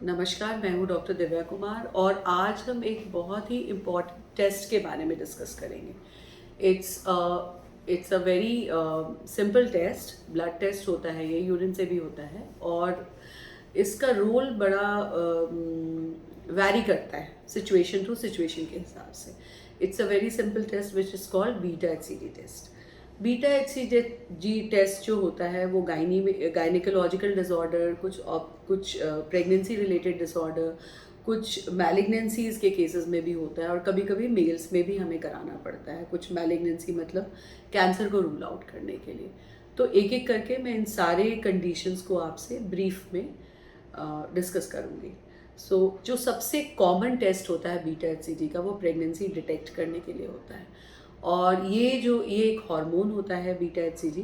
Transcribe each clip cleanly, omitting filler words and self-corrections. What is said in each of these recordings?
नमस्कार, मैं हूँ डॉक्टर दिव्या कुमार और आज हम एक बहुत ही इम्पोर्टेंट टेस्ट के बारे में डिस्कस करेंगे। It's a very simple test, blood test होता है, ये यूरिन से भी होता है और इसका रोल बड़ा वैरी करता है सिचुएशन टू सिचुएशन के हिसाब से। It's a very simple test which is called beta HCG test. Beta HCG test जो होता है वो गायनिकोलॉजिकल डिसऑर्डर, कुछ प्रेगनेंसी रिलेटेड डिसऑर्डर, कुछ मैलिग्नेंसीज के केसेस में भी होता है और कभी कभी मेल्स में भी हमें कराना पड़ता है, कुछ मैलिग्नेंसी मतलब कैंसर को रूल आउट करने के लिए। तो एक एक करके मैं इन सारे कंडीशंस को आपसे ब्रीफ में डिस्कस करूँगी। जो सबसे कॉमन टेस्ट होता है बीटा एचसीजी का, वो प्रेगनेंसी डिटेक्ट करने के लिए होता है। और ये एक हार्मोन होता है beta HCG,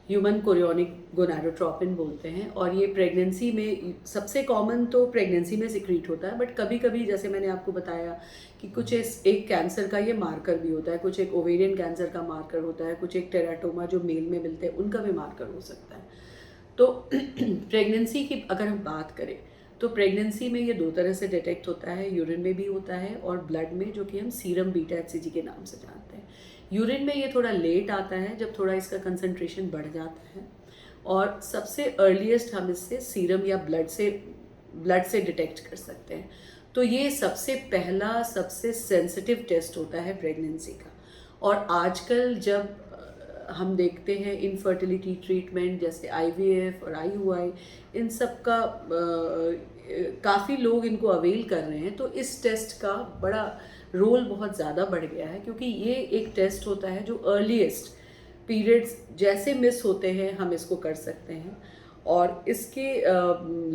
human chorionic gonadotropin बोलते हैं, और ये प्रेगनेंसी में सबसे कॉमन तो प्रेगनेंसी में सिक्रीट होता है, बट कभी कभी जैसे मैंने आपको बताया कि कुछ एक कैंसर का ये मार्कर भी होता है, कुछ एक ओवेरियन कैंसर का मार्कर होता है, कुछ एक टेराटोमा जो मेल में मिलते हैं उनका भी मार्कर हो सकता है। तो प्रेगनेंसी की अगर हम बात करें तो प्रेगनेंसी में ये दो तरह से डिटेक्ट होता है, यूरिन में भी होता है और ब्लड में, जो कि हम सीरम बीटा एचसीजी के नाम से जानते हैं। यूरिन में ये थोड़ा लेट आता है जब थोड़ा इसका कंसंट्रेशन बढ़ जाता है, और सबसे अर्लीस्ट हम इससे सीरम या ब्लड से डिटेक्ट कर सकते हैं। तो ये सबसे पहला सबसे सेंसिटिव टेस्ट होता है प्रेगनेंसी का। और आजकल जब हम देखते हैं इनफर्टिलिटी ट्रीटमेंट जैसे आईवीएफ और आईयूआई, इन सब का काफ़ी लोग इनको अवेल कर रहे हैं, तो इस टेस्ट का बड़ा रोल बहुत ज़्यादा बढ़ गया है, क्योंकि ये एक टेस्ट होता है जो अर्लीस्ट पीरियड्स जैसे मिस होते हैं हम इसको कर सकते हैं, और इसके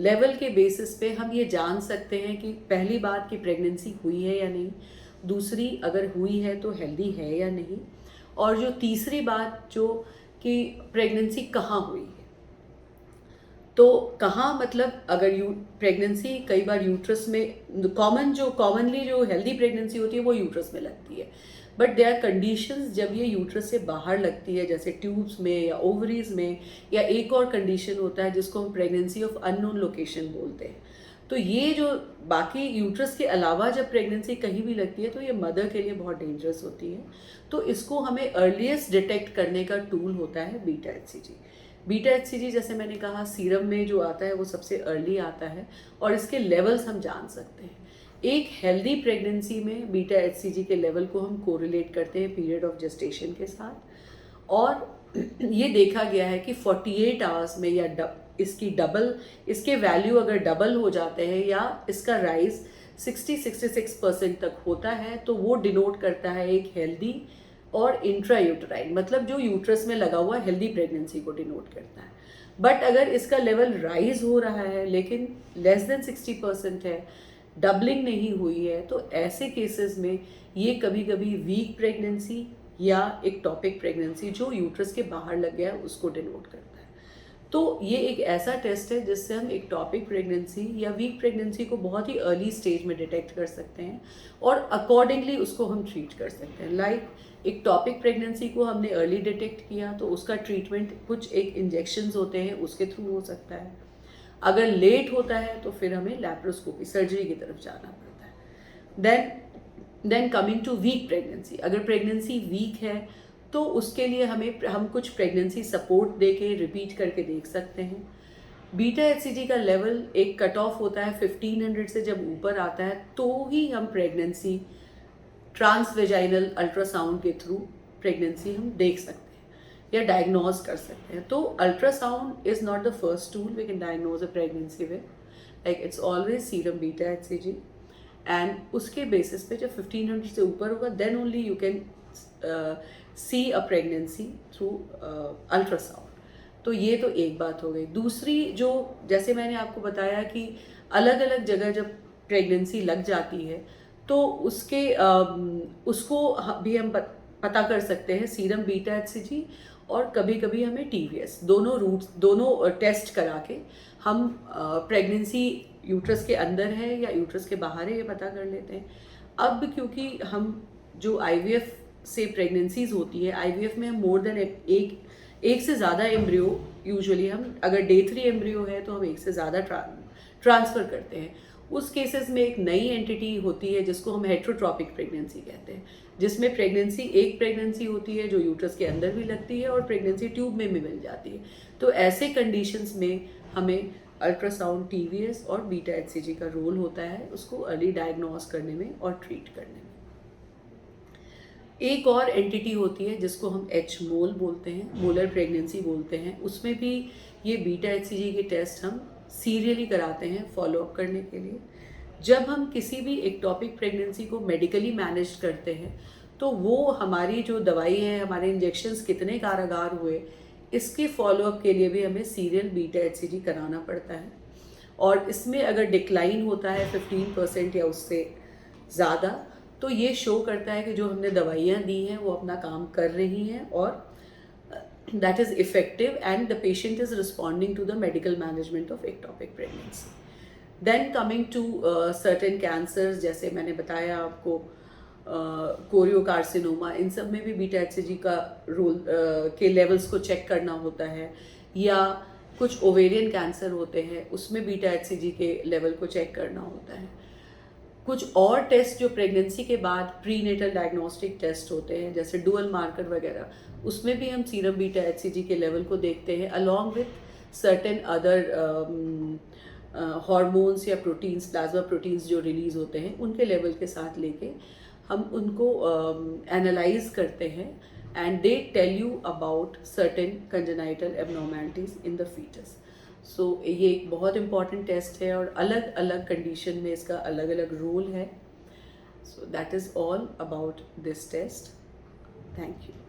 लेवल के बेसिस पे हम ये जान सकते हैं कि पहली बात कि प्रेगनेंसी हुई है या नहीं, दूसरी अगर हुई है तो हेल्दी है या नहीं, और जो तीसरी बात जो कि प्रेगनेंसी कहाँ हुई है। तो कहाँ मतलब अगर प्रेगनेंसी कई बार यूट्रस में, कॉमनली जो हेल्दी प्रेगनेंसी होती है वो यूट्रस में लगती है, बट देयर आर कंडीशंस जब ये यूट्रस से बाहर लगती है, जैसे ट्यूब्स में या ओवरीज में, या एक और कंडीशन होता है जिसको हम प्रेगनेंसी ऑफ अननोन लोकेशन बोलते हैं। तो ये जो बाकी यूट्रस के अलावा जब प्रेगनेंसी कहीं भी लगती है तो ये मदर के लिए बहुत डेंजरस होती है। तो इसको हमें अर्लीस्ट डिटेक्ट करने का टूल होता है बीटा एचसीजी। बीटा एचसीजी जैसे मैंने कहा सीरम में जो आता है वो सबसे अर्ली आता है, और इसके लेवल्स हम जान सकते हैं। एक हेल्दी प्रेगनेंसी में बीटा एचसीजी के लेवल को हम कोरिलेट करते हैं पीरियड ऑफ जेस्टेशन के साथ, और ये देखा गया है कि 48 आवर्स में या इसके वैल्यू अगर डबल हो जाते हैं या इसका राइज 60-66% तक होता है, तो वो डिनोट करता है एक हेल्दी और इंट्रायूटराइन, मतलब जो यूट्रस में लगा हुआ हेल्दी प्रेगनेंसी को डिनोट करता है। बट अगर इसका लेवल राइज हो रहा है लेकिन लेस देन 60% है, डबलिंग नहीं हुई है, तो ऐसे केसेस में ये कभी कभी वीक प्रेगनेंसी या एक्टोपिक प्रेगनेंसी जो यूट्रस के बाहर लग गया है उसको डिनोट करता है। तो ये एक ऐसा टेस्ट है जिससे हम एक्टोपिक प्रेगनेंसी या वीक प्रेगनेंसी को बहुत ही अर्ली स्टेज में डिटेक्ट कर सकते हैं और अकॉर्डिंगली उसको हम ट्रीट कर सकते हैं। लाइक एक्टोपिक प्रेगनेंसी को हमने अर्ली डिटेक्ट किया तो उसका ट्रीटमेंट कुछ एक इंजेक्शंस होते हैं उसके थ्रू हो सकता है। अगर लेट होता है तो फिर हमें लैप्रोस्कोपी सर्जरी की तरफ जाना पड़ता है। Then coming to weak pregnancy, अगर प्रेगनेंसी वीक है तो उसके लिए हम कुछ प्रेगनेंसी सपोर्ट दे के रिपीट करके देख सकते हैं। बीटा एचसीजी का लेवल एक कट ऑफ होता है 1500 से, जब ऊपर आता है तो ही हम प्रेगनेंसी ट्रांसवेजाइनल अल्ट्रासाउंड के थ्रू प्रेगनेंसी हम देख सकते हैं या डायग्नोज कर सकते हैं। तो ultrasound is not the first tool we can diagnose a pregnancy with, like it's always serum beta HCG, and उसके बेसिस पे जब 1500 से ऊपर होगा then only you can see a pregnancy through ultrasound. तो ये तो एक बात हो गई। दूसरी, जो जैसे मैंने आपको बताया कि अलग अलग जगह जब प्रेगनेंसी लग जाती है तो उसको भी हम पता कर सकते हैं सीरम बीटा एचसीजी, और कभी कभी हमें टीवीएस, दोनों टेस्ट करा के हम प्रेगनेंसी यूट्रस के अंदर है या यूट्रस के बाहर है ये पता कर लेते हैं। अब क्योंकि हम जो आईवीएफ से प्रेगनेंसीज होती है, आईवीएफ में हम मोर देन एक से ज़्यादा एम्ब्रियो यूजुअली हम अगर डे 3 एम्ब्रियो है तो हम एक से ज़्यादा ट्रांसफ़र करते हैं। उस केसेस में एक नई एंटिटी होती है जिसको हम हेट्रोट्रॉपिक प्रेगनेंसी कहते हैं, जिसमें प्रेगनेंसी एक प्रेगनेंसी होती है जो यूट्रस के अंदर भी लगती है और प्रेगनेंसी ट्यूब में भी मिल जाती है। तो ऐसे कंडीशंस में हमें अल्ट्रासाउंड, टीवीएस और बीटा एचसीजी का रोल होता है उसको अर्ली डायग्नोस करने में और ट्रीट करने में। एक और एंटिटी होती है जिसको हम एच मोल बोलते हैं, मोलर प्रेगनेंसी बोलते हैं। उसमें भी ये बीटा एचसीजी के टेस्ट हम सीरियली कराते हैं फॉलोअप करने के लिए। जब हम किसी भी एक्टोपिक प्रेगनेंसी को मेडिकली मैनेज करते हैं तो वो हमारी जो दवाई है, हमारे इंजेक्शंस कितने कारगर हुए, इसके फॉलोअप के लिए भी हमें सीरियल बीटा एचसीजी कराना पड़ता है। और इसमें अगर डिक्लाइन होता है 15% या उससे ज़्यादा, तो ये शो करता है कि जो हमने दवाइयाँ दी हैं वो अपना काम कर रही हैं और that is effective and the patient is responding to the medical management of ectopic pregnancy. Then coming to certain cancers, जैसे मैंने बताया आपको कोरियोकार्सिनोमा, इन सब में भी बीटा एचसीजी का रोल के लेवल्स को चेक करना होता है। या कुछ ओवेरियन कैंसर होते हैं उसमें बीटा एचसीजी के लेवल को चेक करना होता है। कुछ और टेस्ट जो प्रेगनेंसी के बाद प्रीनेटल डायग्नोस्टिक टेस्ट होते हैं जैसे डुअल मार्कर वगैरह, उसमें भी हम सीरम बीटा एचसीजी के लेवल को देखते हैं along with certain other hormones या प्रोटीन्स, प्लाज्मा प्रोटीन्स जो रिलीज होते हैं उनके लेवल के साथ लेके हम उनको एनालाइज करते हैं and they tell you about certain congenital abnormalities in the foetus. So ये एक बहुत इम्पॉर्टेंट टेस्ट है और अलग अलग कंडीशन में इसका अलग अलग रोल है। So that is all about this test. Thank you.